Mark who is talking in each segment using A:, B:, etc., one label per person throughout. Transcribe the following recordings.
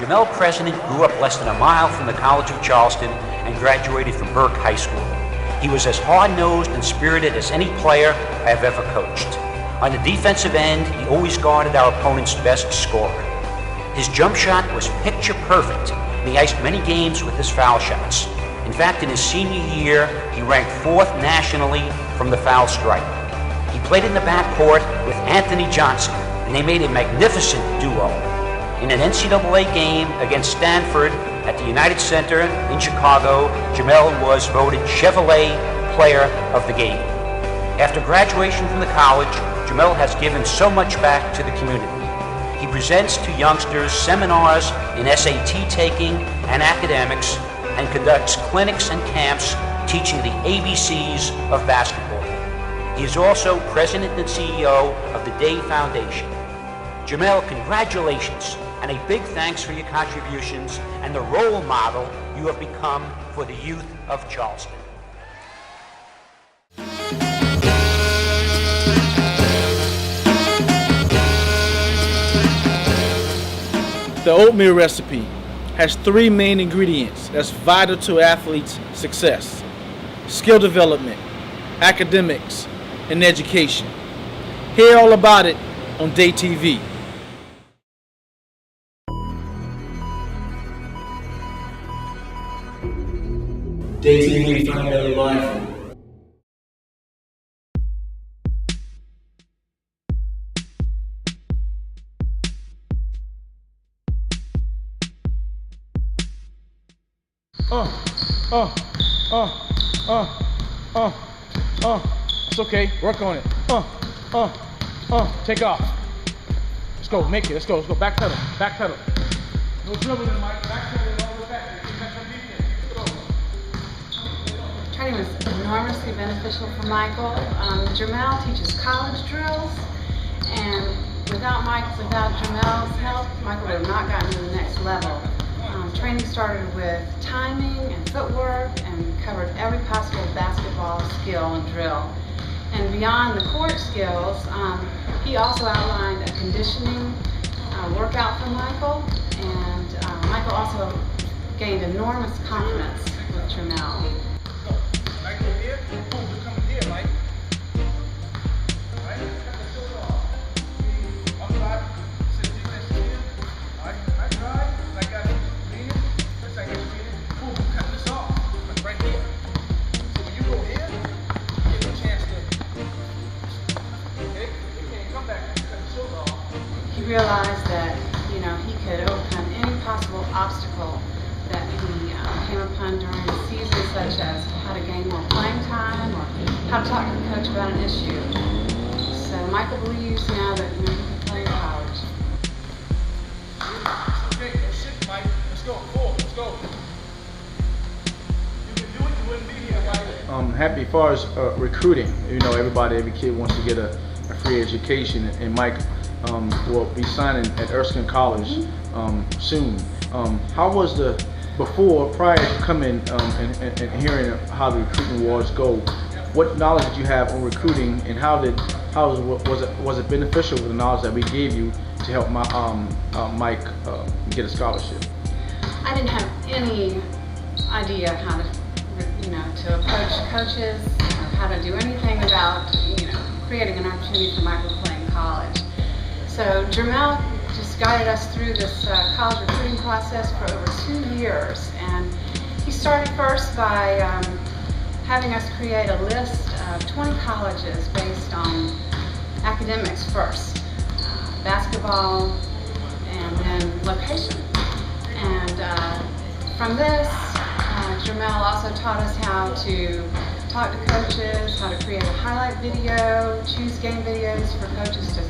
A: Jamel President grew up less than a mile from the College of Charleston and graduated from Burke High School. He was as hard-nosed and spirited as any player I have ever coached. On the defensive end, he always guarded our opponent's best scorer. His jump shot was picture perfect, and he iced many games with his foul shots. In fact, in his senior year, he ranked 4th nationally from the foul stripe. He played in the backcourt with Anthony Johnson, and they made a magnificent duo. In an NCAA game against Stanford at the United Center in Chicago, Jamel was voted Chevrolet Player of the Game. After graduation from the college, Jamel has given so much back to the community. He presents to youngsters seminars in SAT taking and academics, and conducts clinics and camps teaching the ABCs of basketball. He is also president and CEO of the DAE Foundation. Jamel, congratulations, and a big thanks for your contributions and the role model you have become for the youth of Charleston.
B: The oatmeal recipe has 3 main ingredients that's vital to athletes' success: skill development, academics, and education. Hear all about it on DAE TV.
C: DAE TV, family life.
B: It's okay. Work on it. Take off. Let's go. Make it. Let's go. Backpedal. No dribbling, Mike. Backpedal all the way back. Get back on defense. Let's go.
D: Training was enormously beneficial for Michael. Jamel teaches college drills, and without Jamel's help, Michael would have not gotten to the next level. Training started with timing and footwork and covered every possible basketball skill and drill. And beyond the court skills, he also outlined a conditioning workout for Michael, and Michael also gained enormous confidence with Jamel.
B: Michael here. Boom, we're coming here, Mike. All right, cut the shoulder off. One drive, sit defense here. All right, I drive, I got it. First I get screened. Boom, cut this off. Like right here. So when you go here, you get a chance to. Okay, you can't come back and cut the shoulder off.
D: He realized that, he could overcome any possible obstacle that he came upon during the season, such as how to gain more playing time or how to talk to the coach about an issue. So Michael believes now that he can play in college.
B: Okay, shit, Mike. Let's go. Forward. Let's go. You can do it. You wouldn't be here, Mike.
E: Happy as far as recruiting. Every kid wants to get a free education, and Mike will be signing at Erskine College soon. How was prior to coming and hearing how the recruiting wars go, what knowledge did you have on recruiting, and was it beneficial with the knowledge that we gave you to help Mike get a scholarship?
D: I didn't have any idea how to approach coaches, or how to do anything about creating an opportunity for Michael to play in college. So Jamel just guided us through this college recruiting process for over 2 years, and he started first by having us create a list of 20 colleges based on academics first, basketball, and then location. And from this, Jamel also taught us how to talk to coaches, how to create a highlight video, choose game videos for coaches to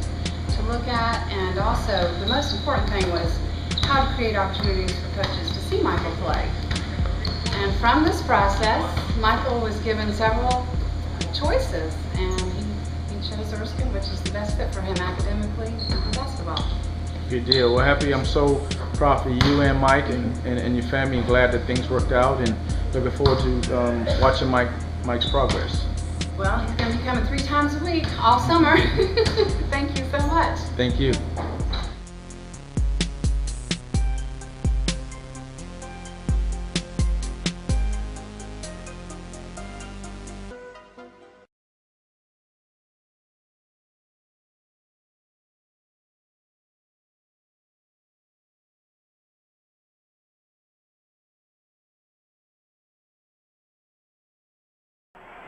D: look at, and also the most important thing was how to create opportunities for coaches to see Michael play. And from this process, Michael was given several choices, and he chose Erskine, which is the best fit for him academically and for basketball.
E: Good deal. Well, I'm so proud for you and Mike and your family, and glad that things worked out, and looking forward to watching Mike's progress.
D: Well, he's going to be coming 3 times a week all summer. Thank you so much.
E: Thank you.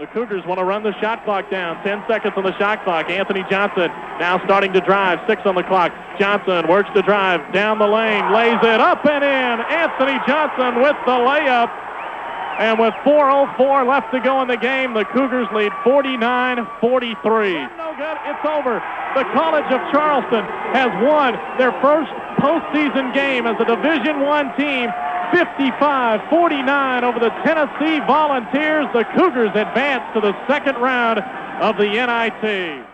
F: The Cougars want to run the shot clock down. 10 seconds on the shot clock. Anthony Johnson now starting to drive. 6 on the clock. Johnson works to drive down the lane. Lays it up and in. Anthony Johnson with the layup. And with 4:04 left to go in the game, the Cougars lead 49-43. No good. It's over. The College of Charleston has won their first postseason game as a Division I team. 55-49 over the Tennessee Volunteers. The Cougars advance to the second round of the NIT.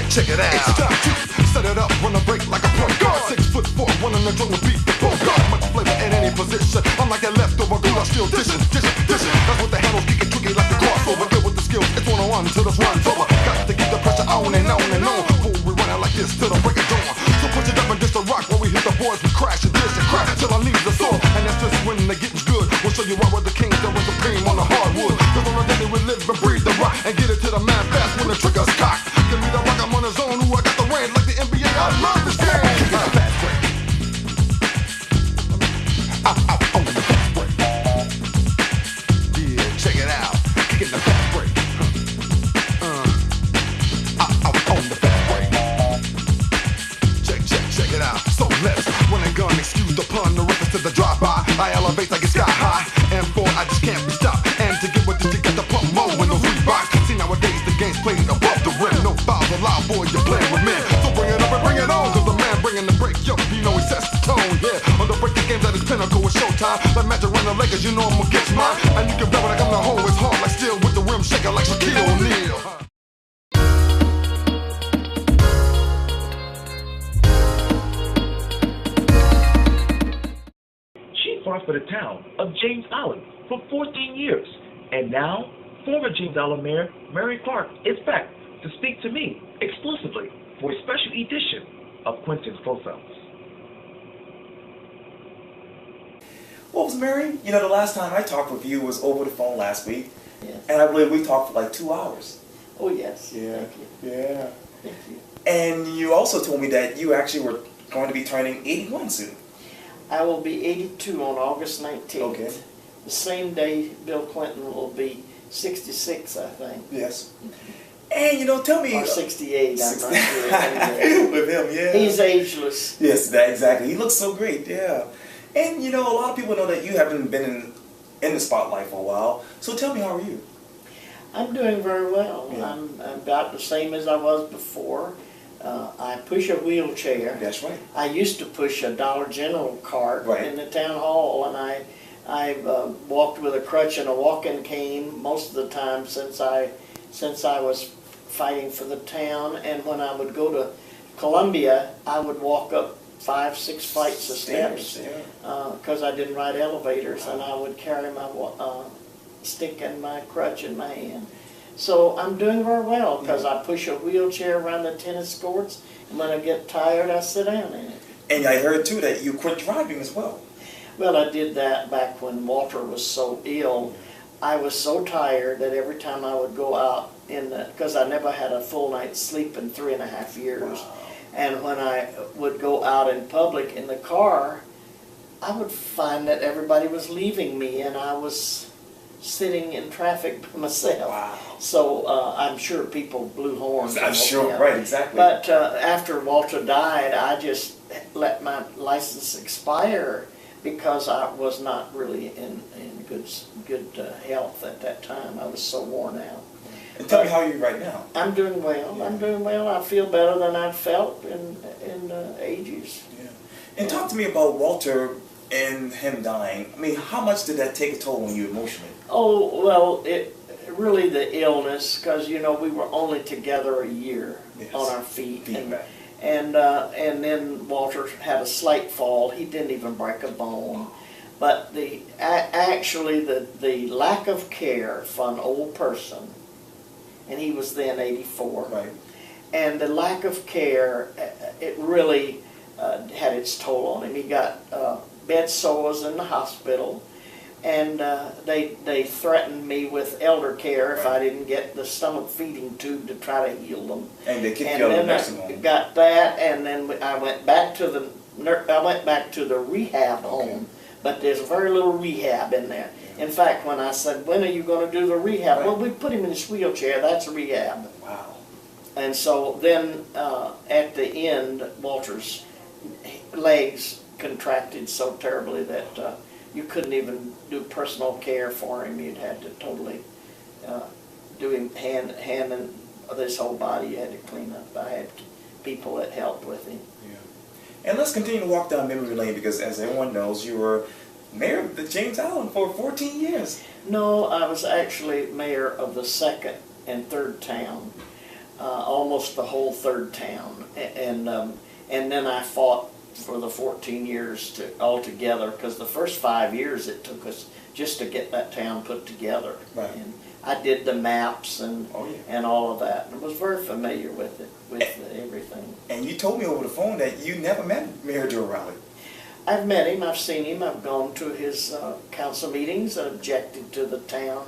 G: Check it out. It's time to set it up, run a break like a point guard. 6'4", one in the drum will beat the guard. Much flavor in any position. I'm like a leftover goal, I'm still dishing. That's what the handles kicking tricky like the crossover. Good with the skills, it's 1-on-1 till this runs over. Got to keep the pressure on and on and on. Before we run out like this till the break of dawn. So put it up and dish the rock while we hit the boys. We crash and dish and crash till our knees are sore. And that's just when the getting's good. We'll show you why we're the kings that was supreme on the hardwood. Cause on the day we live and breathe the rock and get it to the man fast when the trigger's cocked. Give me the rock, I'm on the zone. Ooh, I got the range like the NBA. I love this game. Kicking the fast break. I'm on the fast break. Yeah, check it out. Kicking the fast break. I'm on the fast break. Check it out. So let's run and gun. Excuse the pun. The reference to the drive-by. I elevate like it's sky high. And boy, I just can't be stopped. And to get with this, you got to pump more in those Reeboks. See, nowadays the game's played above the rim. No fouls allowed, boy, you're playing with men. So bring it up and bring it on. Cause the man bringing the break, yo, you know he sets the tone, yeah. On the break, the game's at its pinnacle, it's showtime. Like Magic run the Lakers, you know I'm gonna catch mine. And you can bet when I come to home, it's hard like steel with the rim shaking like Shaquille O'Neal.
H: She fought for the town of James Island for 14 years. And now, former James Island Mayor Mary Clark is back to speak to me exclusively for a special edition of Quinton's Profiles.
I: Well, Mary, you know, the last time I talked with you was over the phone last week.
J: Yes.
I: And I believe we talked for like 2 hours.
J: Oh, yes.
I: Yeah.
J: Thank you.
I: Yeah.
J: Thank you.
I: And you also told me that you actually were going to be turning 81 soon.
J: I will be 82 on August 19th.
I: Okay.
J: The same day Bill Clinton will be 66, I think.
I: Yes. And, you know, tell me...
J: Or 68, I'm not sure.
I: With him, yeah.
J: He's ageless.
I: Yes, that exactly. He looks so great, yeah. And, you know, a lot of people know that you haven't been in the spotlight for a while. So tell me, how are you?
J: I'm doing very well.
I: Yeah.
J: I'm about the same as I was before. I push a wheelchair.
I: That's right.
J: I used to push a Dollar General cart in the town hall, and I walked with a crutch and a walking cane most of the time since I was fighting for the town. And when I would go to Columbia, I would walk up 5-6 flights of steps because I didn't ride elevators, and I would carry my stick and my crutch in my hand. So I'm doing very well because I push a wheelchair around the tennis courts, and when I get tired, I sit down in it.
I: And I heard too that you quit driving as well.
J: Well, I did that back when Walter was so ill. I was so tired that every time I would go out because I never had a full night's sleep in 3.5 years. Wow. And when I would go out in public in the car, I would find that everybody was leaving me and I was sitting in traffic by myself.
I: Wow.
J: So I'm sure people blew horns.
I: I'm sure, right, exactly.
J: But after Walter died, I just let my license expire because I was not really in good health at that time. I was so worn out.
I: And tell me, how are you right now?
J: I'm doing well. Yeah. I'm doing well. I feel better than I've felt in ages. Yeah.
I: And talk to me about Walter and him dying. I mean, how much did that take a toll on you emotionally?
J: Oh, well, it really the illness, because, you know, we were only together a year on our feet. And then Walter had a slight fall. He didn't even break a bone. But actually the lack of care for an old person, and he was then 84,
I: right.
J: And the lack of care, it really had its toll on him. He got bed sores in the hospital. and they threatened me with elder care if I didn't get the stomach feeding tube to try to heal them.
I: And they kicked you out of the nursing home.
J: And then I got that, and then I went back to the rehab home, but there's very little rehab in there. In fact, when I said, when are you going to do the rehab? Well, we put him in his wheelchair. That's rehab.
I: Wow.
J: And so then at the end, Walter's legs contracted so terribly that you couldn't even do personal care for him. You'd had to totally do him hand and this whole body. You had to clean up. I had people that helped with him.
I: Yeah. And let's continue to walk down memory lane because, as everyone knows, you were mayor of James Island for 14 years.
J: No, I was actually mayor of the second and third town, almost the whole third town, and then I fought for the 14 years altogether, because the first 5 years it took us just to get that town put together.
I: Right.
J: And I did the maps and all of that, and I was very familiar with it, everything.
I: And you told me over the phone that you never met Mayor Joe Rowley.
J: I've met him, I've seen him, I've gone to his council meetings and objected to the town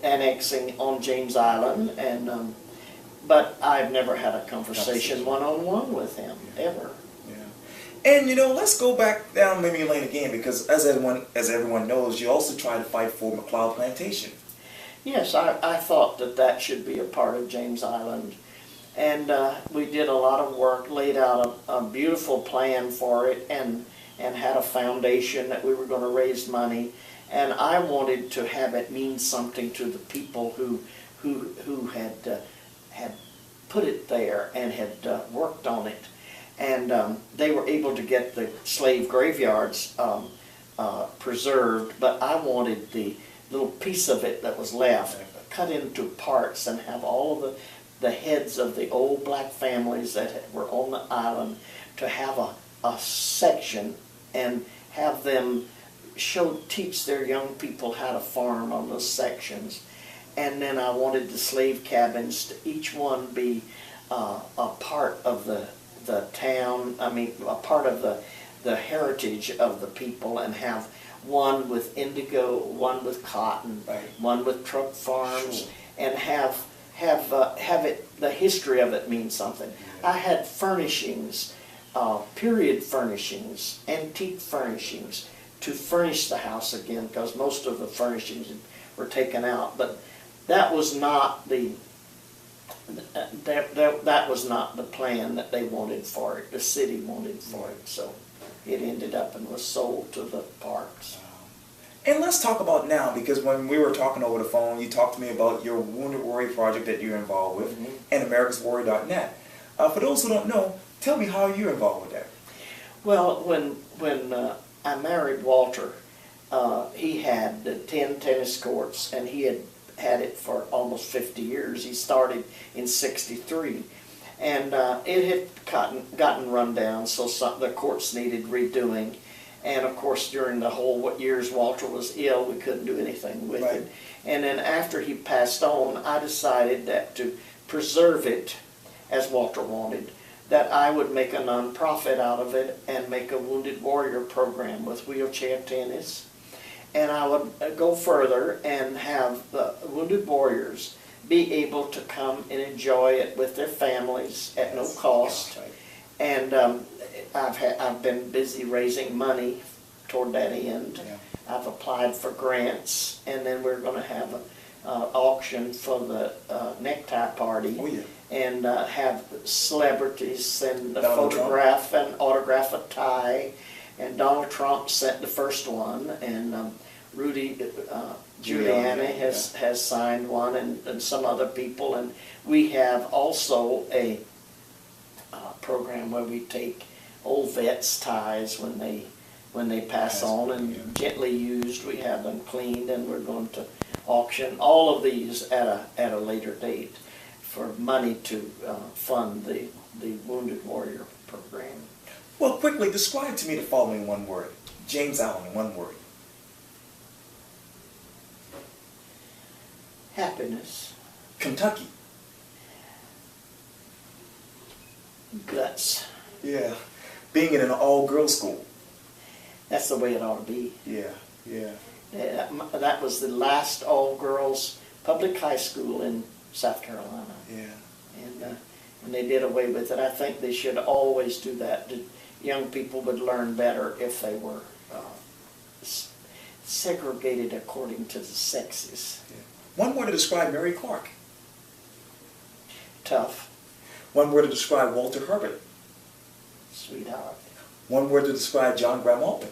J: annexing on James Island, and but I've never had a conversation one-on-one with him, ever.
I: Yeah. And let's go back down memory lane again, because as everyone knows, you also tried to fight for McLeod Plantation.
J: Yes, I thought that should be a part of James Island. And we did a lot of work, laid out a beautiful plan for it, and had a foundation that we were going to raise money. And I wanted to have it mean something to the people who had put it there and had worked on it. And they were able to get the slave graveyards preserved, but I wanted the little piece of it that was left cut into parts and have all of the heads of the old black families that were on the island to have a section and have them teach their young people how to farm on those sections. And then I wanted the slave cabins to each one be a part of the town, a part of the heritage of the people, and have one with indigo, one with cotton, one with truck farms, and have the history of it mean something. I had furnishings, period furnishings, antique furnishings, to furnish the house again, because most of the furnishings were taken out. But that was not the that was not the plan that they wanted for it. The city wanted for it, so it ended up and was sold to the parks.
I: And let's talk about now, because when we were talking over the phone, you talked to me about your Wounded Warrior project that you're involved with, and AmericasWarrior.net. For those who don't know, tell me how you're involved with that.
J: Well, when I married Walter, he had 10 tennis courts, and he had it for almost 50 years. He started in '63, and it had gotten run down, so the courts needed redoing. And of course, during the whole years Walter was ill, we couldn't do anything with it. And then after he passed on, I decided that to preserve it, as Walter wanted, that I would make a non-profit out of it and make a Wounded Warrior program with wheelchair tennis. And I would go further and have the Wounded Warriors be able to come and enjoy it with their families at no cost. And I've been busy raising money toward that end. I've applied for grants, and then we're going to have an auction for the necktie party, and have celebrities send a photograph and autograph a tie. And Donald Trump sent the first one, and Rudy Giuliani has signed one, and some other people. And we have also a program where we take old vets' ties when they pass on, and gently used, we have them cleaned, and we're going to auction all of these at a later date for money to fund the Wounded Warrior program.
I: Well, quickly describe to me the following one word: James Island, one word.
J: Happiness.
I: Kentucky.
J: Guts.
I: Yeah. Being in an all-girls school.
J: That's the way it ought to be.
I: Yeah, yeah.
J: That was the last all-girls public high school in South Carolina.
I: Yeah.
J: And they did away with it. I think they should always do that. Young people would learn better if they were segregated according to the sexes.
I: Yeah. One word to describe Mary Clark.
J: Tough.
I: One word to describe Walter Herbert.
J: Sweetheart.
I: One word to describe John Graham Alton.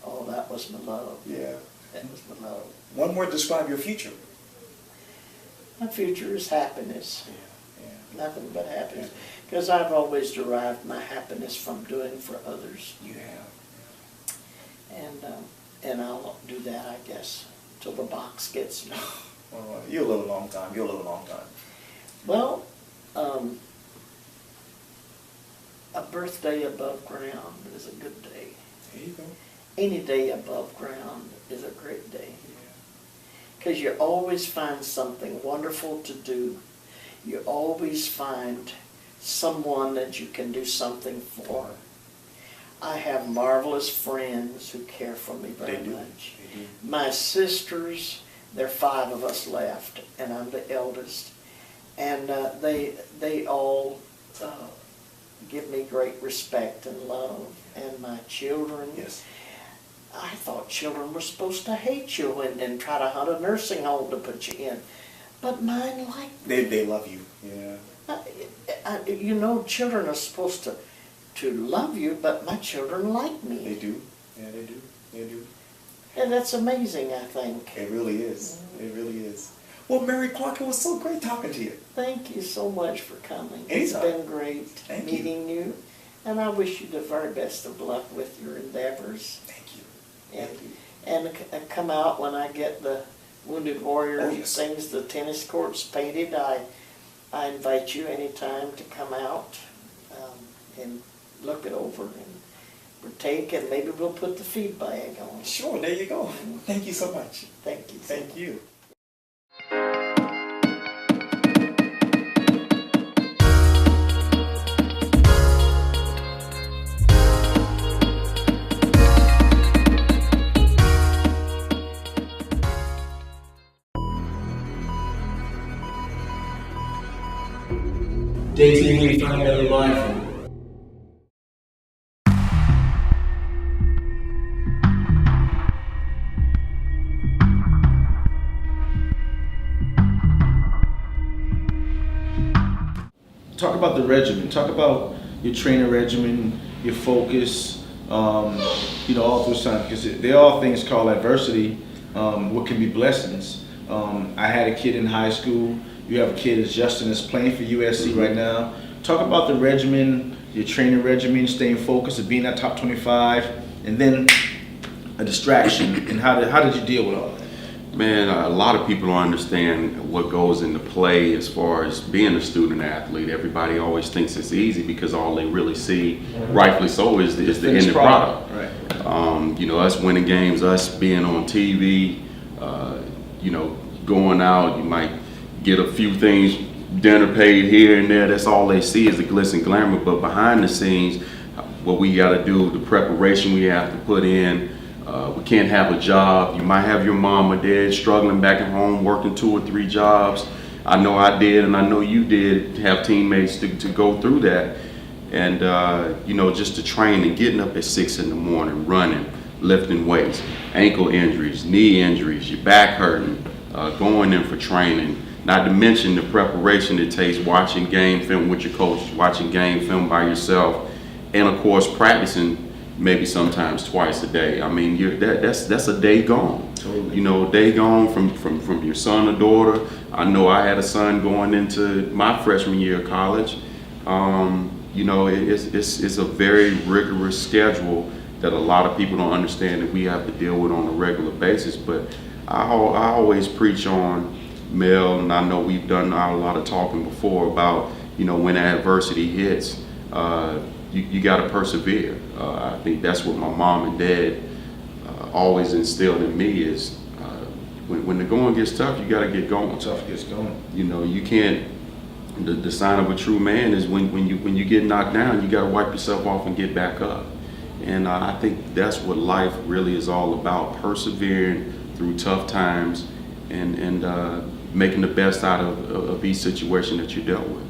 J: Oh, that was my love.
I: Yeah.
J: That was my love.
I: One word to describe your future.
J: My future is happiness.
I: Yeah.
J: Nothing but happiness. Because I've always derived my happiness from doing for others.
I: You have.
J: And I'll do that, I guess, till the box gets me.
I: Well, you'll live a long time. You'll live a long time.
J: Well, a birthday above ground is a good day.
I: There you go.
J: Any day above ground is a great day. Because you always find something wonderful to do. You always find someone that you can do something for. I have marvelous friends who care for me very much.
I: They do.
J: My sisters, there are 5 of us left, and I'm the eldest. And they all give me great respect and love. And my children,
I: Yes.
J: I thought children were supposed to hate you and try to hunt a nursing home to put you in. But mine like me.
I: They love you. Yeah.
J: You know, children are supposed to love you, but my children like me.
I: They do. Yeah, they do. They do.
J: And that's amazing, I think.
I: It really is. It really is. Well, Mary Clark, it was so great talking to you.
J: Thank you so much for coming.
I: Anytime.
J: It's been great
I: Thank
J: meeting you. And I wish you the very best of luck with your endeavors.
I: Thank you.
J: And,
I: Thank you.
J: and come out when I get the Wounded Warrior things, the tennis courts painted. I invite you anytime to come out and look it over and partake, and maybe we'll put the feed bag on.
I: Sure, there you go. Thank you so much.
J: Thank you.
I: Thank you.
C: DAE TV, find another mindful.
E: Talk about the regimen. Talk about your training regimen, your focus, all through time, because they're all things called adversity, what can be blessings. I had a kid in high school. You have a kid as Justin that's playing for USC right now. Talk about the regimen, your training regimen, staying focused, and being at top 25, and then a distraction. And how did you deal with all that?
K: Man, a lot of people don't understand what goes into play as far as being a student athlete. Everybody always thinks it's easy because all they really see, rightfully so, is the end product.
E: Right.
K: Us winning games, us being on TV, going out, you might get a few things, dinner paid here and there. That's all they see is the glitz and glamour. But behind the scenes, what we got to do, the preparation we have to put in. We can't have a job. You might have your mom or dad struggling back at home, working 2 or 3 jobs. I know I did, and I know you did have teammates to go through that. And, just to train and getting up at 6 in the morning, running, lifting weights, ankle injuries, knee injuries, your back hurting, going in for training. Not to mention the preparation it takes, watching game film with your coach, watching game film by yourself, and of course practicing maybe sometimes twice a day. I mean, that's a day gone.
E: Totally.
K: A day gone from your son or daughter. I know I had a son going into my freshman year of college. It's a very rigorous schedule that a lot of people don't understand that we have to deal with on a regular basis. But I always preach on, Mel, and I know we've done a lot of talking before about, when adversity hits, you got to persevere. I think that's what my mom and dad always instilled in me is when the going gets tough, you got to get going.
E: Tough gets going.
K: You can't. The sign of a true man is when you get knocked down, you got to wipe yourself off and get back up. And I think that's what life really is all about, persevering through tough times and making the best out of each situation that you dealt with.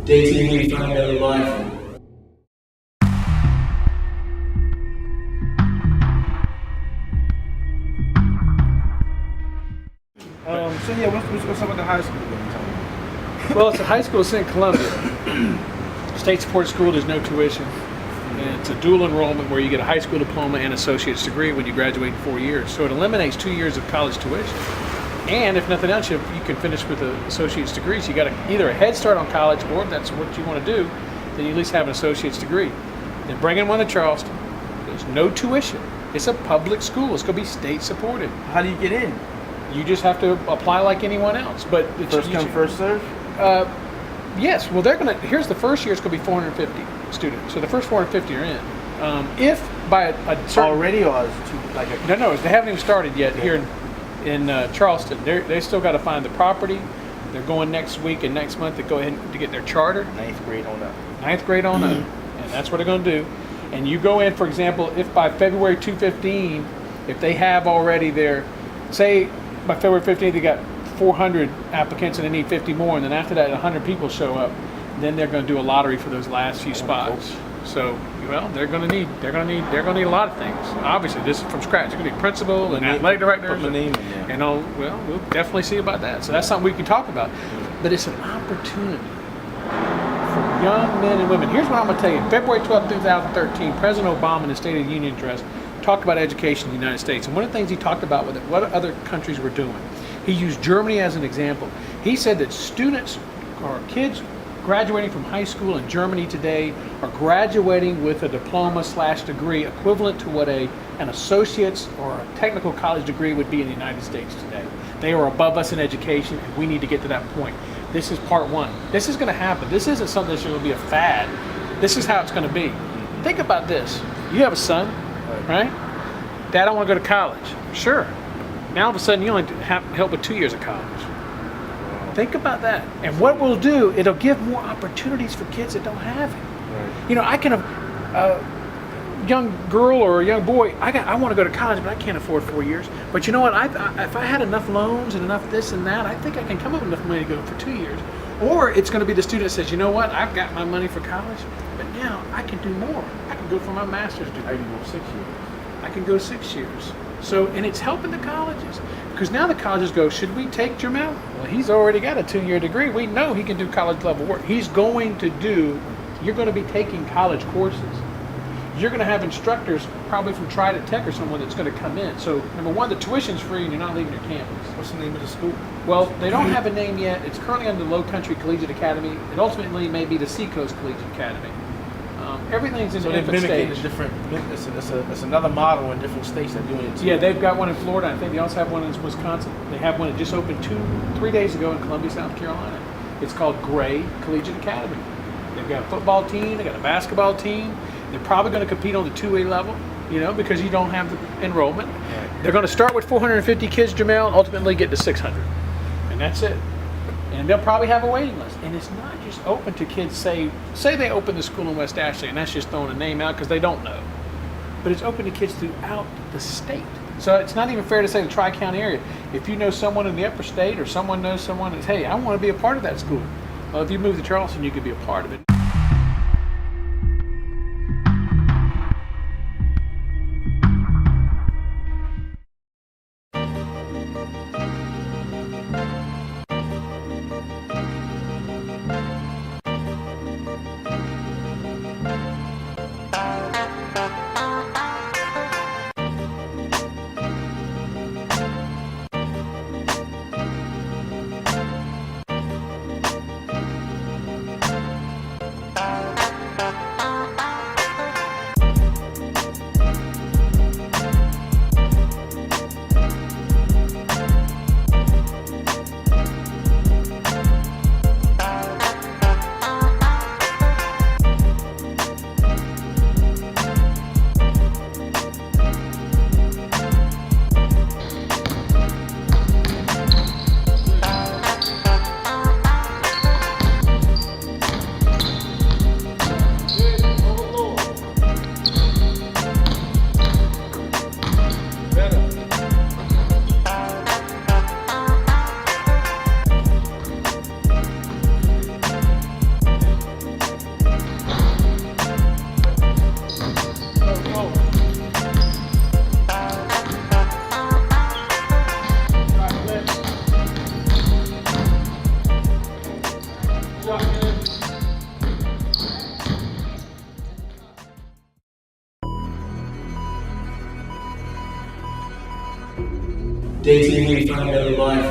C: DAE TV, find out your life.
B: So yeah, what's up with the high school again?
L: Well, it's a high school, it's in Columbia. State supported school, there's no tuition. And it's a dual enrollment where you get a high school diploma and associate's degree when you graduate in 4 years. So it eliminates 2 years of college tuition. And if nothing else, you can finish with an associate's degree. So you got either a head start on college, or if that's what you want to do, then you at least have an associate's degree. Then bring in one to Charleston. There's no tuition. It's a public school. It's going to be state supported.
B: How do you get in?
L: You just have to apply like anyone else. But it's
B: First come, first serve?
L: Yes. Well, they're going to. Here's the first year. It's going to be 450 students. So the first 450 are in. If by a certain
B: Already, or is it like a...
L: No, they haven't even started yet here in Charleston. They still got to find the property. They're going next week and next month to go ahead to get their charter.
B: 9th grade on up.
L: 9th grade on up, and that's what they're going to do. And you go in, for example, if by February 2/15, if they have already their, say by February 15th they got 400 applicants and they need 50 more, and then after that 100 people show up, then they're going to do a lottery for those last few spots. So, well, they're going to need a lot of things. Obviously, this is from scratch. They're going to need principal and athletic directors, and all. Well, we'll definitely see about that. So that's something we can talk about. But it's an opportunity for young men and women. Here's what I'm going to tell you. February 12, 2013, President Obama in the State of the Union address talked about education in the United States. And one of the things he talked about was what other countries were doing. He used Germany as an example. He said that students or kids graduating from high school in Germany today are graduating with a diploma/degree equivalent to what an associate's or a technical college degree would be in the United States today. They are above us in education, and we need to get to that point. This is part one. This is going to happen. This isn't something that's going to be a fad. This is how it's going to be. Think about this. You have a son, right? Dad, I want to go to college. Sure. Now all of a sudden you only have help with 2 years of college. Think about that. And what we'll do, it'll give more opportunities for kids that don't have it. Right. You know, I can have, young girl or a young boy, I want to go to college, but I can't afford 4 years. But you know what? If I had enough loans and enough this and that, I think I can come up with enough money to go for 2 years. Or it's going to be the student that says, you know what? I've got my money for college, but now I can do more. I can go for my master's degree.
E: I can go 6 years.
L: I can go 6 years. So, and it's helping the colleges. Because now the colleges go, should we take Jamel? Well, he's already got a 2-year degree. We know he can do college level work. He's going to do, you're going to be taking college courses. You're going to have instructors probably from Trident Tech or someone that's going to come in. So, number one, the tuition's free and you're not leaving your campus.
E: What's the name of the school?
L: Well, they don't have a name yet. It's currently under the Low Country Collegiate Academy. It ultimately may be the Seacoast Collegiate Academy. Everything's in
E: So
L: the
E: they're
L: infant
E: mimicking
L: stage.
E: a different, it's another model in different states that are doing it too.
L: Yeah, they've got one in Florida. I think they also have one in Wisconsin. They have one that just opened 3 days ago in Columbia, South Carolina. It's called Gray Collegiate Academy. They've got a football team. They've got a basketball team. They're probably going to compete on the 2A level, you know, because you don't have the enrollment. Right. They're going to start with 450 kids, Jamel, and ultimately get to 600. And that's it. And they'll probably have a waiting list. And it's not just open to kids, say they open the school in West Ashley, and that's just throwing a name out because they don't know. But it's open to kids throughout the state. So it's not even fair to say the Tri-County area. If you know someone in the upper state or someone knows someone that's, hey, I want to be a part of that school. Well, if you move to Charleston, you could be a part of it.
C: DAE TV, find out life.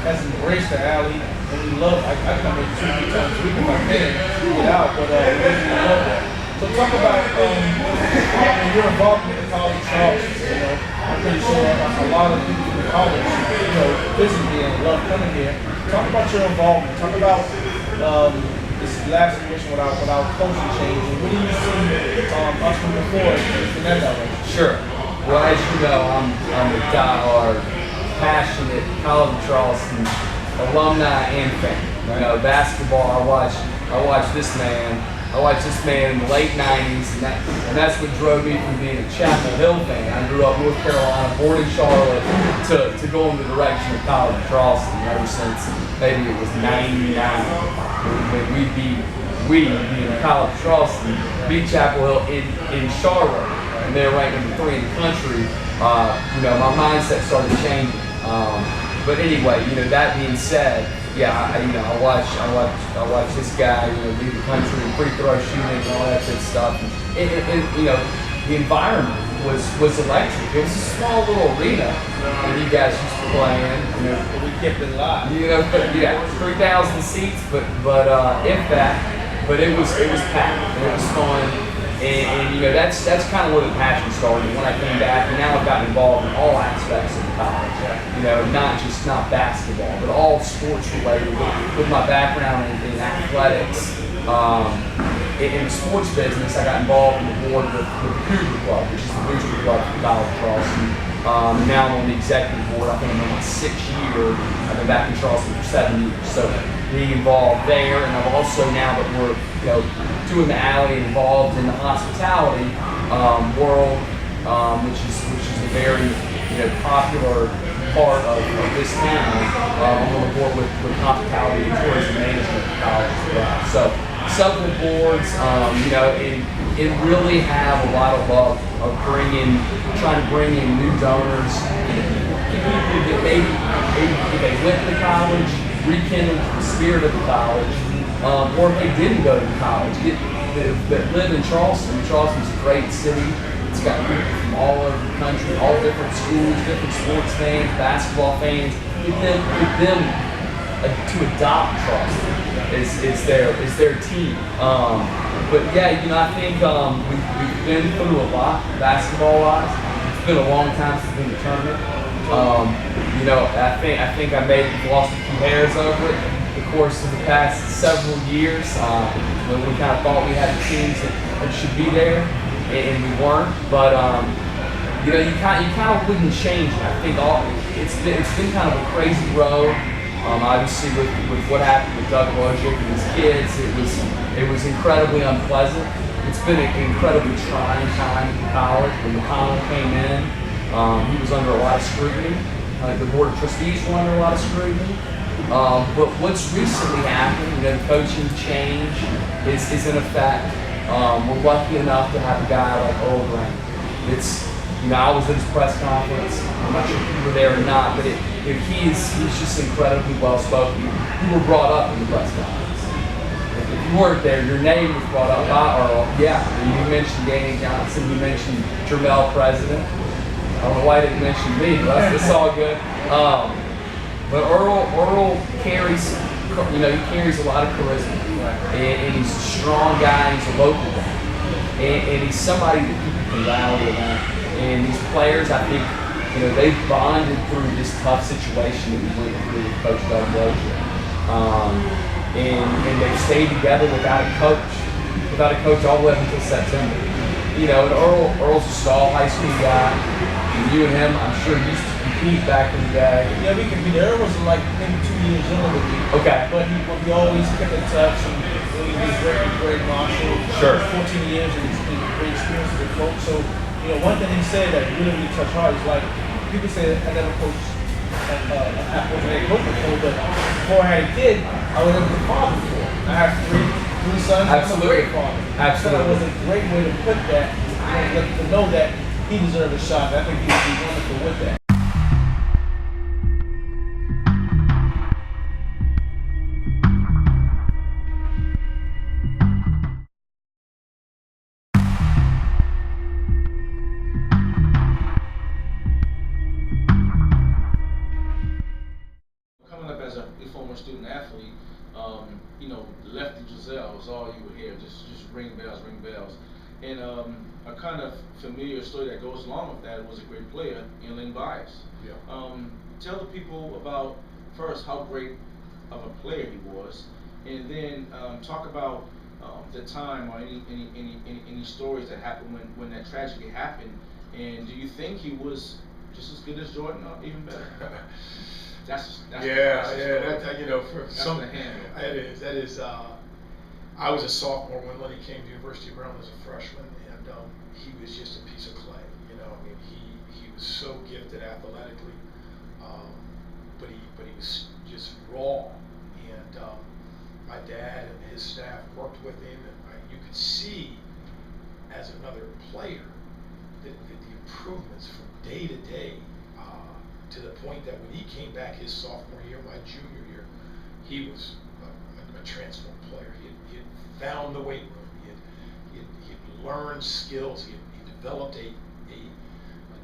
E: Has embraced the alley, and we love. I come in 2-3 times a week if I can get out, but we really love that. So talk about your involvement in the college Charleston. You know, I'm pretty sure a lot of people in the college, you know, visit here and love coming here. Talk about your involvement. Talk about this last situation without coaching change. And what do you see us moving forward in that direction?
M: Sure. Well, as you know, I'm a diehard, passionate College of Charleston alumni and fan. You know, basketball. I watched this man in the late '90s, and that's what drove me from being a Chapel Hill fan. I grew up in North Carolina, born in Charlotte, to go in the direction of College of Charleston ever since maybe it was '99 when we being College of Charleston, beat Chapel Hill in Charlotte, and they're ranked number 3 in the country. You know, my mindset started changing. But anyway, you know, that being said, yeah, I watch this guy, you know, lead the country in free throw shooting and all that good stuff. And you know, the environment was electric. It was a small little arena where you guys used to play in. You know,
E: we kept it live.
M: You know, but yeah, 3,000 seats, but if that, but it was packed. It was fun. And you know, that's kind of where the passion started when I came back, and now I've gotten involved in all aspects of the college. You know, not basketball, but all sports related with my background in athletics. in the sports business, I got involved in the board with the Cougar Club, which is the booster club for College of Charleston. Now I'm on the executive board. I think I'm in my 6th year. I've been back in Charleston for 7 years. So being involved there, and I'm also, now that we're doing the alley, involved in the hospitality world, which is a very popular part of this town. I'm on the board with hospitality and tourism management at college as well. So several boards, it really have a lot of love of trying to bring in new donors, people that maybe they went to college, rekindle the spirit of the college, or if they didn't go to college, that live in Charleston. Charleston's a great city. It's got people from all over the country, all different schools, different sports fans, basketball fans. Get them to adopt Charleston is their team. But yeah, I think we've been through a lot basketball-wise. It's been a long time since we've been in the tournament. I think I lost a few hairs over it the course of the past several years. When we kind of thought we had the teams that should be there, and we weren't. But you kind of wouldn't change it. I think it's been kind of a crazy road. Obviously, with what happened with Doug Logic and his kids, it was incredibly unpleasant. It's been an incredibly trying time in college. When McConnell came in, he was under a lot of scrutiny. The board of trustees were under a lot of scrutiny. But what's recently happened, the coaching change is in effect. We're lucky enough to have a guy like Earl Grant. I was at his press conference. I'm not sure if you were there or not, but he's just incredibly well spoken. You were brought up in the press conference. If you weren't there, your name was brought up by Earl. Yeah, you mentioned Danny Johnson. You mentioned Jermel President. I don't know why he didn't mention me, but that's all good. But Earl carries, he carries a lot of charisma, and he's a strong guy. He's a local guy, and he's somebody that people can rally around. And these players, I think, they've bonded through this tough situation that we went through with Coach Doug Lozier. And they've stayed together without a coach all the way up until September. And Earl's a Stall High School guy. And you and him, I'm sure, used to compete back in the day. Yeah, we competed. Earl was like maybe 2 years younger than me. Okay. But we always kept in touch, and he was very Marshall. Sure. 14 years, and he's been a great experience with the coach. So, one thing he said that really touched hard is like, people say I never coached at coach before, but before I had a kid, I was a father before. I have three sons. Absolutely. I'm a great father. Absolutely. So it was a great way to put that, to know that he deserved a shot. I think he would be wonderful with that.
E: Student athlete, Lefty Driesell was all you would hear, just ring bells. And a kind of familiar story that goes along with that was a great player, Len Bias. Yeah. Tell the people about first how great of a player he was, and then talk about the time or any stories that happened when that tragedy happened. And do you think he was just as good as Jordan or even better? That's for some, that is. I was a sophomore when Lenny came to University of Maryland as a freshman, and he was just a piece of clay. He was so gifted athletically, but he was just raw. And my dad and his staff worked with him, and you could see as another player that the improvements from day to day. To the point that when he came back his sophomore year, my junior year, he was a transformed player. He had found the weight room. He had learned skills. He developed a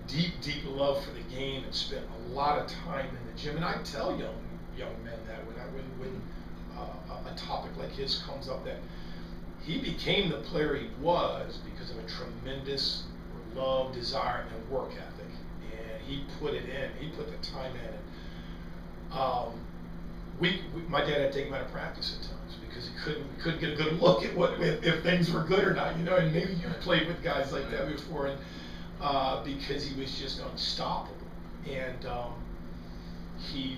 E: deep love for the game and spent a lot of time in the gym. And I tell young men that when a topic like his comes up, that he became the player he was because of a tremendous love, desire, and work ethic. He put it in. He put the time in. My dad had to take him out of practice at times
N: because he couldn't get a good look at if things were good or not, you know. And maybe you've played with guys like that before, and because he was just unstoppable, and he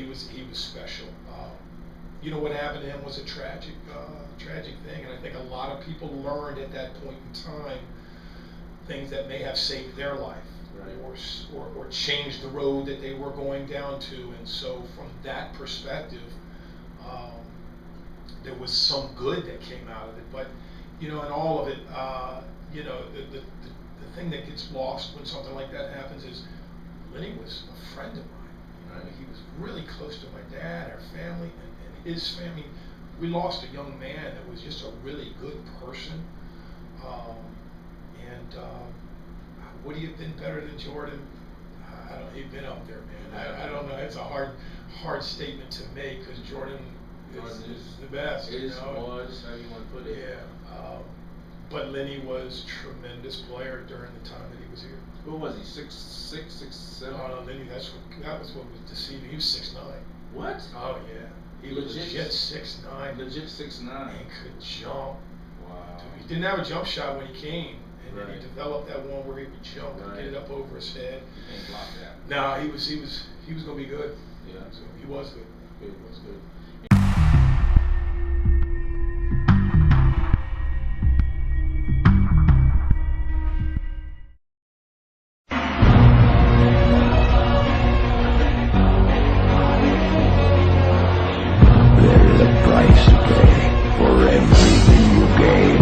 N: was special. You know, what happened to him was a tragic thing, and I think a lot of people learned at that point in time things that may have saved their life, or changed the road that they were going down to. And so from that perspective, there was some good that came out of it. But, you know, in all of it, you know, the thing that gets lost when something like that happens is Lenny was a friend of mine. You know, he was really close to my dad, our family, and his family. We lost a young man that was just a really good person. Would he have been better than Jordan? I don't. He'd been up there, man. I don't know. It's a hard statement to make, because Jordan is the best. Was, how you want to put it? Yeah. But Lenny was a tremendous player during the time that he was here.
E: What was he? 6'6", 6'7"?
N: No, Lenny. That was what was deceiving. He was 6'9".
E: What?
N: Oh yeah. He was legit 6'9".
E: Legit 6'9".
N: And could jump.
E: Wow.
N: Dude, he didn't have a jump shot when he came. And then he developed that one where he would jump and get it up over his head.
E: You can't block that.
N: No, he was gonna be good.
E: Yeah.
N: So he was good.
E: He was good.
O: There is a price to pay for everything you gain.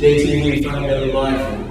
C: DAE TV, find out live.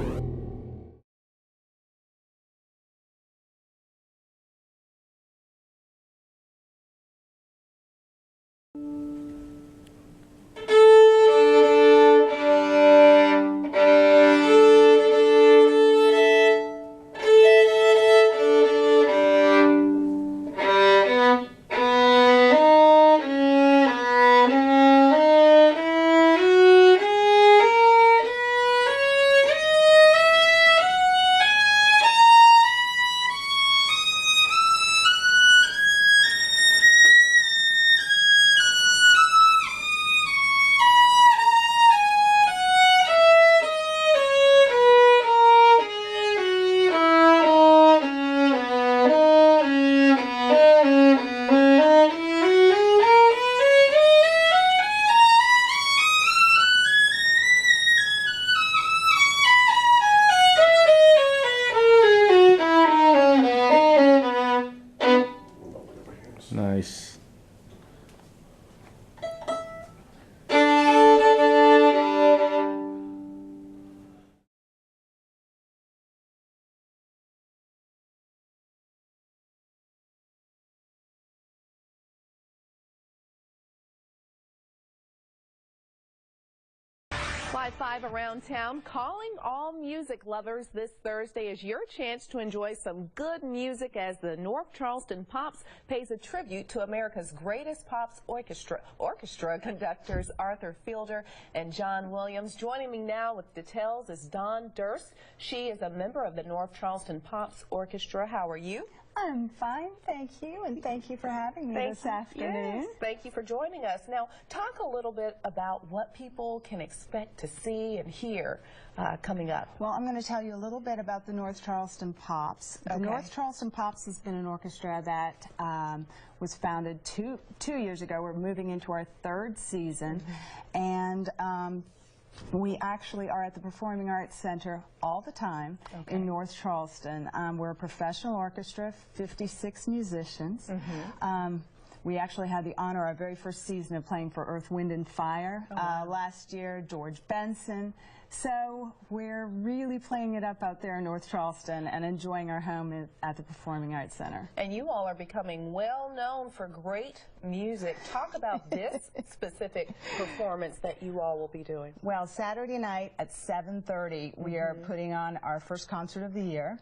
P: 105.5 Around Town, calling all music lovers. This Thursday is your chance to enjoy some good music as the North Charleston Pops pays a tribute to America's greatest Pops orchestra conductors Arthur Fielder and John Williams. Joining me now with details is Dawn Durst. She is a member of the North Charleston Pops Orchestra. How are you?
Q: I'm fine, thank you, and thank you for having me this afternoon.
P: Yes, thank you for joining us. Now, talk a little bit about what people can expect to see and hear coming up.
Q: Well, I'm going to tell you a little bit about the North Charleston Pops. The North Charleston Pops has been an orchestra that was founded two years ago. We're moving into our third season, and we actually are at the Performing Arts Center all the time in North Charleston. We're a professional orchestra, 56 musicians. We actually had the honor, our very first season, of playing for Earth, Wind and Fire last year, George Benson. So we're really playing it up out there in North Charleston and enjoying our home at the Performing Arts Center.
P: And you all are becoming well known for great music. Talk about this specific performance that you all will be doing.
Q: Well, Saturday night at 7:30, we are putting on our first concert of the year.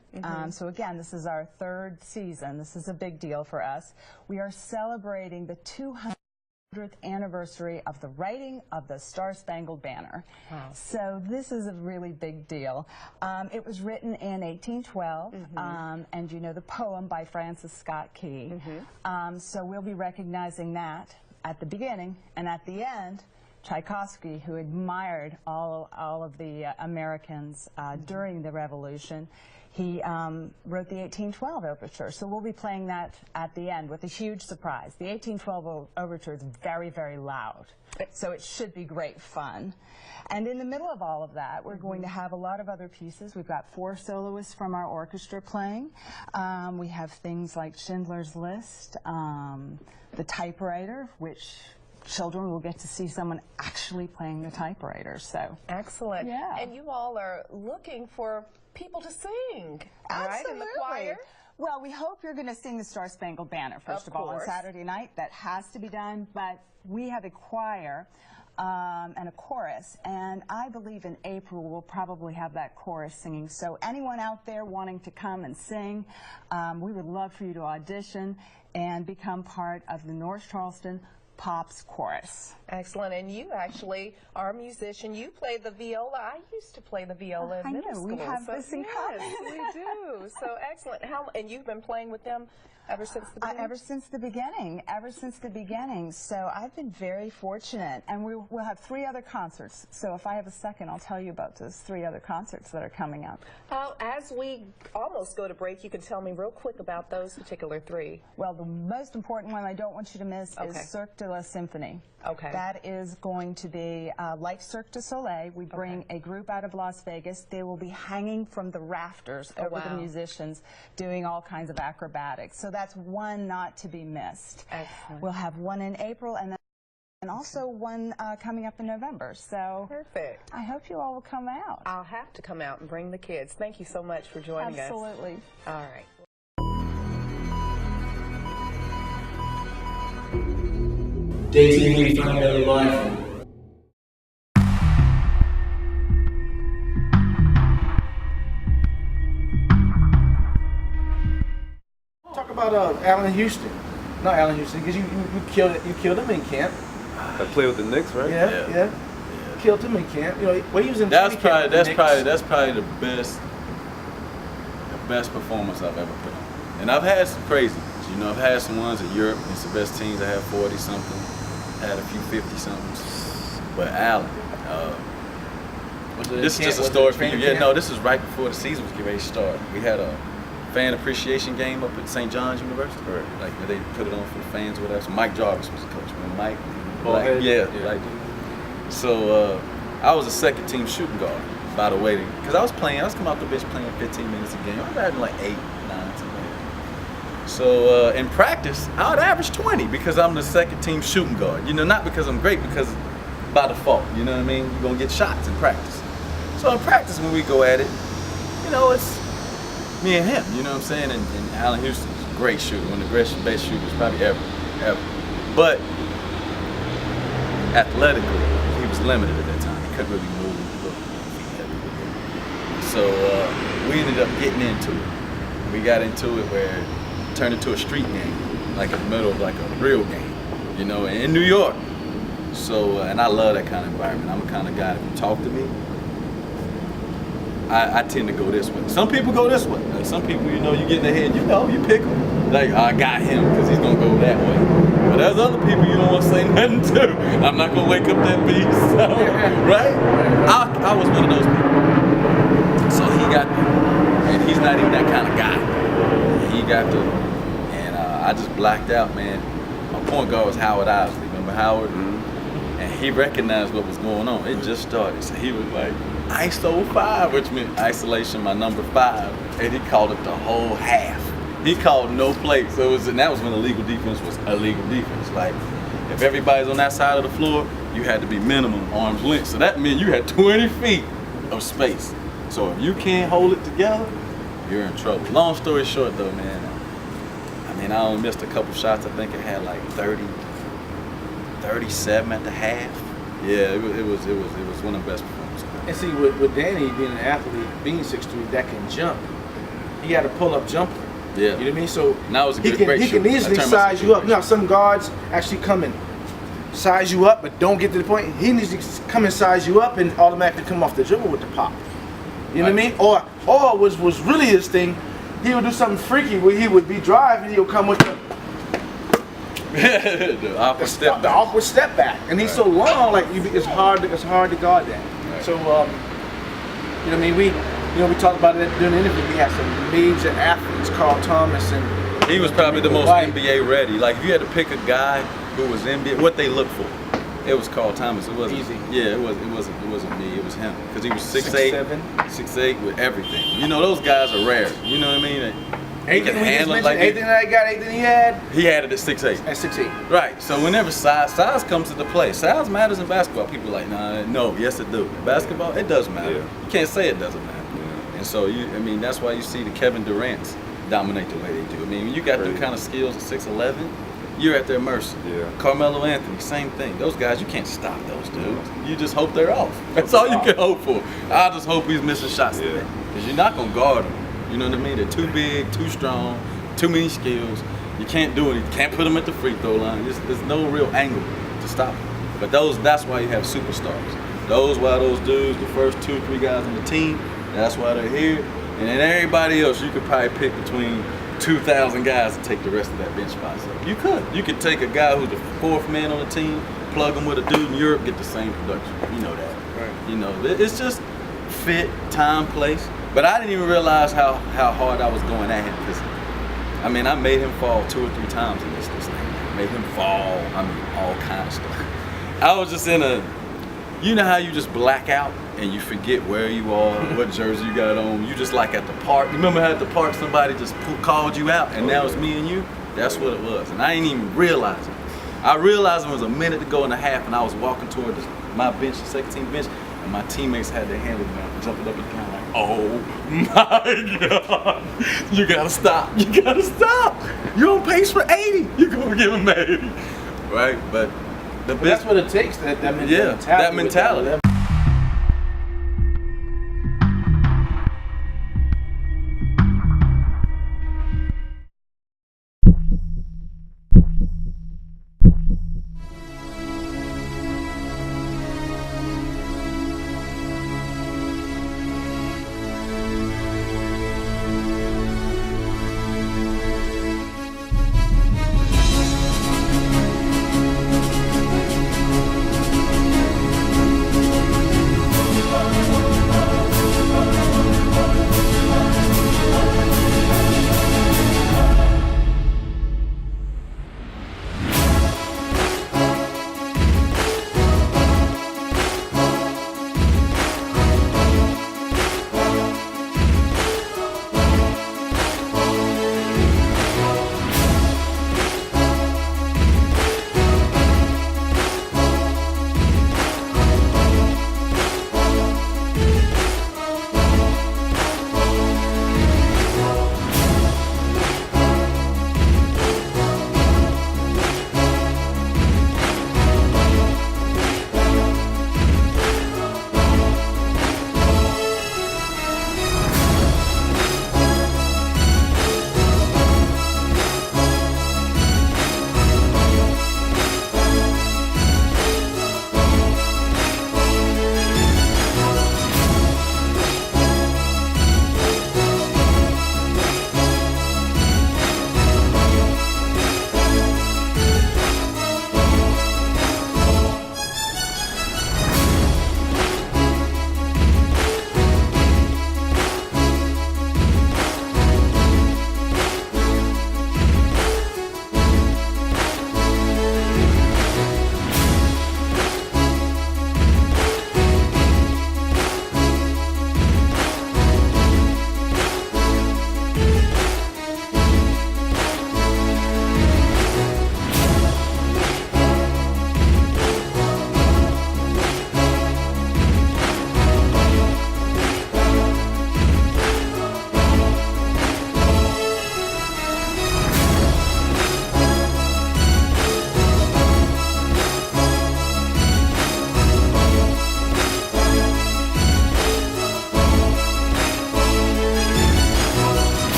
Q: So again, this is our third season. This is a big deal for us. We are celebrating the 200th anniversary of the writing of the Star-Spangled Banner. So this is a really big deal. It was written in 1812, and you know the poem by Francis Scott Key. So we'll be recognizing that at the beginning, and at the end, Tchaikovsky, who admired all of the Americans during the Revolution. He wrote the 1812 Overture, so we'll be playing that at the end with a huge surprise. The 1812 Overture is very, very loud, so it should be great fun. And in the middle of all of that, we're going to have a lot of other pieces. We've got 4 soloists from our orchestra playing. We have things like Schindler's List, the typewriter, which children will get to see someone actually playing the typewriter. So
P: excellent.
Q: Yeah.
P: And you all are looking for people to sing, right, in the choir?
Q: Well, we hope you're going to sing the Star-Spangled Banner, first of all, on Saturday night. That has to be done, but we have a choir and a chorus, and I believe in April we'll probably have that chorus singing. So anyone out there wanting to come and sing, we would love for you to audition and become part of the North Charleston Pops Chorus.
P: Excellent. And you actually are a musician. You play the viola. I used to play the viola in middle school.
Q: We have this in common.
P: Yes, we do. So excellent. And you've been playing with them ever since the beginning?
Q: Ever since the beginning. Ever since the beginning. So I've been very fortunate. And we'll have 3 other concerts. So if I have a second, I'll tell you about those 3 other concerts that are coming up.
P: As we almost go to break, you can tell me real quick about those particular 3.
Q: Well, the most important one I don't want you to miss is Cirque de la Symphony. That is going to be like Cirque du Soleil. We bring a group out of Las Vegas. They will be hanging from the rafters over the musicians, doing all kinds of acrobatics. So that's one not to be missed.
P: Excellent.
Q: We'll have one in April and also one coming up in November. So
P: perfect.
Q: I hope you all will come out.
P: I'll have to come out and bring the kids. Thank you so much for joining us.
Q: Absolutely.
P: All right.
C: DAE TV Family Life.
E: Talk about Allen Houston. Not Allen Houston, because you killed him in camp.
R: I played with the Knicks, right?
E: Yeah. Killed him in camp. You know, well, he was in
R: that's
E: camp
R: probably the best performance I've ever put on. And I've had some crazy ones. You know, I've had some ones in Europe. It's the best teams. I had 40 something. Had a few 50 somethings. But Allen, this is just a story for you. Yeah, no, this is right before the season was getting ready to start. We had a fan appreciation game up at St. John's University. Like where they put it on for the fans or whatever. So Mike Jarvis was the coach. Mike, so I was a second team shooting guard, by the way, because I was coming out the bitch playing 15 minutes a game. I was averaging like 8, 9, something like that. So in practice, I would average 20 because I'm the second team shooting guard. You know, not because I'm great, because by default, you know what I mean? You're gonna get shots in practice. So in practice, when we go at it, you know, it's me and him, you know what I'm saying? And Allen Houston's a great shooter, one of the best shooters probably ever. But athletically, he was limited at that time. He couldn't really move. So we ended up getting into it. We got into it where it turned into a street game, like in the middle of like a real game, you know, in New York. So, and I love that kind of environment. I'm the kind of guy, if you talk to me, I tend to go this way. Some people go this way. Like some people, you know, you get in their head, you know, you pick them. Like, I got him because he's going to go that way. But there's other people you don't want to say nothing to. I'm not going to wake up that beast, so, right? I was one of those people. So he got me. And he's not even that kind of guy. He got the, and I just blacked out, man. My point guard was Howard Isley. Remember Howard? And he recognized what was going on. It just started. So he was like, ISO 5, which meant isolation, my number 5. And he called it the whole half. He called no play. So and that was when illegal defense was illegal defense. Like, if everybody's on that side of the floor, you had to be minimum arm's length. So that meant you had 20 feet of space. So if you can't hold it together, you're in trouble. Long story short though, man, I mean, I only missed a couple shots. I think it had like 37 at the half. Yeah, it was one of the best performances.
E: And see, with Danny being an athlete, being 6'3", that can jump, he had a pull-up jumper.
R: Yeah.
E: You know what I mean? So
R: now was a good,
E: he can easily size you up. Now, some guards actually come and size you up, but don't get to the point. He needs to come and size you up and automatically come off the dribble with the pop. You know what I mean? Or was really his thing, he would do something freaky where he would be driving, he would come with the
R: awkward step back.
E: The awkward step back. And he's so long, like it's hard to guard that. Right. So you know what I mean, we talked about it during the interview. We had some major athletes, Carl Thomas, and
R: he was probably the most NBA ready. Like if you had to pick a guy who was NBA, what they look for, it was Carl Thomas. It wasn't easy. Yeah, it wasn't me. It was him because he was 6'8" with everything. You know, those guys are rare. You know what I mean?
E: Anything we just mentioned, anything that I got, anything he had?
R: He had it at 6'8".
E: At 6'8".
R: Right. So whenever size comes into play, size matters in basketball. People are like, no, yes it do. In basketball, it does matter. Yeah. You can't say it doesn't matter. Yeah. And so I mean, that's why you see the Kevin Durant's dominate the way they do. I mean, when you got them kind of skills at 6'11", you're at their mercy. Yeah. Carmelo Anthony, same thing. Those guys, you can't stop those dudes. You just hope they're off. That's all you can hope for. I just hope he's missing shots today because you're not gonna guard them. You know what I mean? They're too big, too strong, too many skills. You can't do it. You can't put them at the free throw line. There's no real angle to stop them. But that's why you have superstars. Those dudes, the first 2 or 3 guys on the team, that's why they're here. And then everybody else, you could probably pick between 2,000 guys to take the rest of that bench spot. So you could take a guy who's the 4th man on the team, plug him with a dude in Europe, get the same production. You know that. Right. You know, it's just fit, time, place. But I didn't even realize how hard I was going at him because, I mean, I made him fall 2 or 3 times in this thing. I made him fall, I mean, all kinds of stuff. I was just you know how you just black out and you forget where you are, what jersey you got on. You just like at the park. You remember how at the park somebody just called you out and now it's me and you? That's what it was. And I didn't even realize it. I realized it was a minute to go and a half and I was walking toward my bench, the second team bench, and my teammates had their hand in me jumping up and down like, oh my God, you gotta stop. You gotta stop. You're on pace for 80. You're gonna give him 80. Right? But that's what it takes, that mentality. Yeah, that mentality.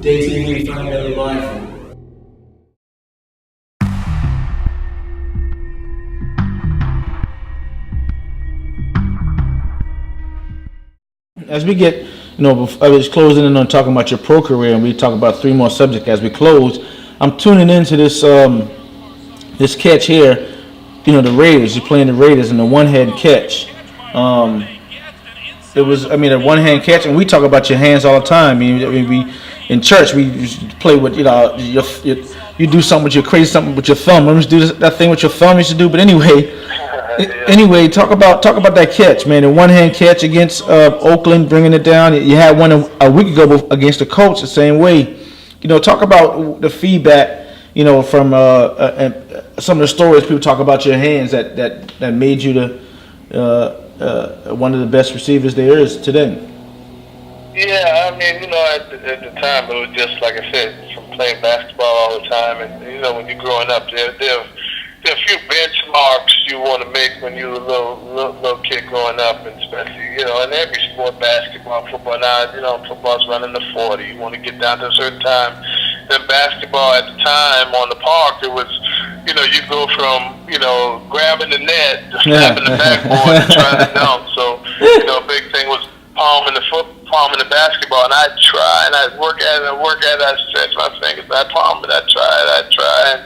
C: DAE TV, finally live.
E: As we get, I was closing in on talking about your pro career, and we talk about 3 more subjects as we close. I'm tuning into this this catch here. The Raiders. You're playing the Raiders in the one-hand catch. It was, a one-hand catch, and we talk about your hands all the time. We in church we play with, you do something with your something with your thumb. Let me do that thing with your thumb you used to do. But anyway, talk about that catch, man. The one-hand catch against Oakland, bringing it down. You had one a week ago against the Colts the same way. Talk about the feedback, from some of the stories people talk about your hands that made you one of the best receivers there is today.
S: Yeah, at the time it was just like I said, from playing basketball all the time, and when you're growing up, there are a few benchmarks you want to make when you're a little kid growing up, and especially in every sport, basketball, football. Now football's running the 40. You want to get down to a certain time. Then basketball at the time on the park, it was you go from grabbing the net to snapping the backboard and trying to dunk. So a big thing was palming the basketball, and I'd try and I'd work at it, I'd stretch my fingers, I'd palm it, I'd try, and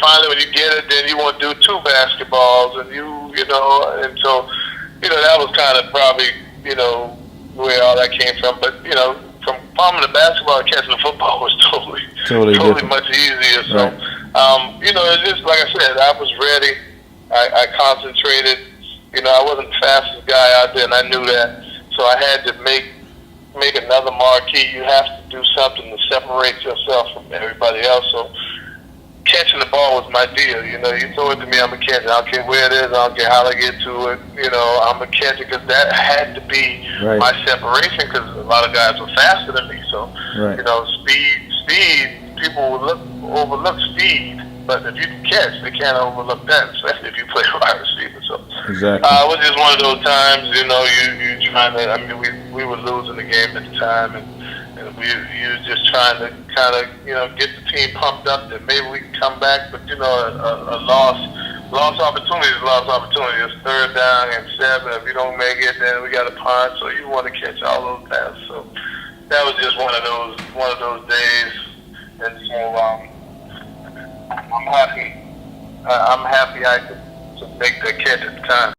S: finally when you get it, then you want to do 2 basketballs, and and so that was kind of probably where all that came from. But from palming the basketball and catching the football was totally much easier. So it's just like I said, I was ready, I concentrated. I wasn't the fastest guy out there, and I knew that. So I had to make another marquee. You have to do something to separate yourself from everybody else. So catching the ball was my deal. You throw it to me, I'm going to catch it. I don't care where it is. I don't care how I get to it. I'm going to catch it, because that had to be my separation, because a lot of guys were faster than me. So, speed, people would overlook speed. But if you can catch, they can't overlook that, especially if you play wide receiver. So
E: exactly.
S: It was just one of those times, you trying to. We were losing the game at the time, and we were just trying to kind of get the team pumped up that maybe we can come back. But a lost opportunity is a lost opportunity. It's 3rd down and 7. If you don't make it, then we got a punt. So you want to catch all those passes. So that was just one of those days, and so. I'm happy I could make that catch at the time.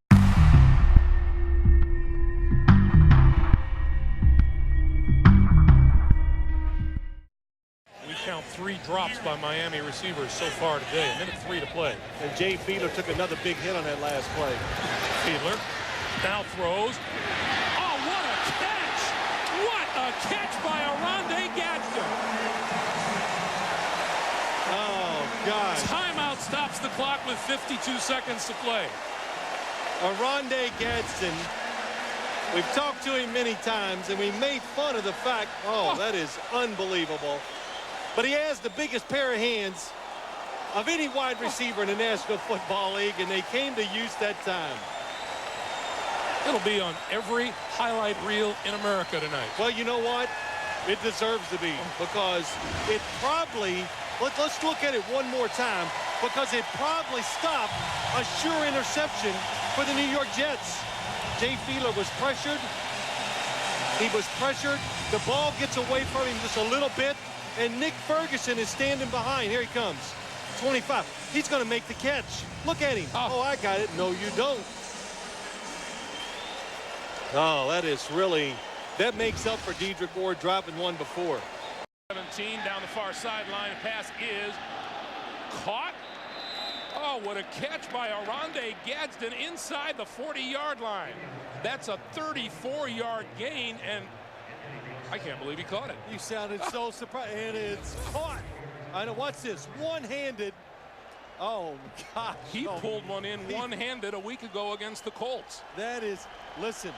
T: We count 3 drops by Miami receivers so far today. 1:03 to play.
U: And Jay Fiedler took another big hit on that last play.
T: Fiedler now throws. Oh, what a catch! What a catch by Oronde Gadsen!
U: God.
T: Timeout stops the clock with 52 seconds to play.
U: Oronde Gadsen, we've talked to him many times, and we made fun of the fact, that is unbelievable. But he has the biggest pair of hands of any wide receiver in the National Football League, and they came to use that time.
T: It'll be on every highlight reel in America tonight.
U: Well, you know what? It deserves to be, because it probably... Let's look at it one more time, because it probably stopped a sure interception for the New York Jets. Jay Fiedler was pressured. He was pressured. The ball gets away from him just a little bit, and Nick Ferguson is standing behind. Here he comes. 25. He's going to make the catch. Look at him. Oh, I got it. No, you don't. Oh, that makes up for Dedrick Ward dropping one before.
T: 17 down the far sideline. Pass is caught. Oh, what a catch by Oronde Gadsen inside the 40-yard line. That's a 34-yard gain, and I can't believe he caught it.
U: You sounded so surprised, and it's caught. I know. What's this? One-handed. Oh, gosh.
T: He pulled one in one-handed a week ago against the Colts.
U: That is, listen.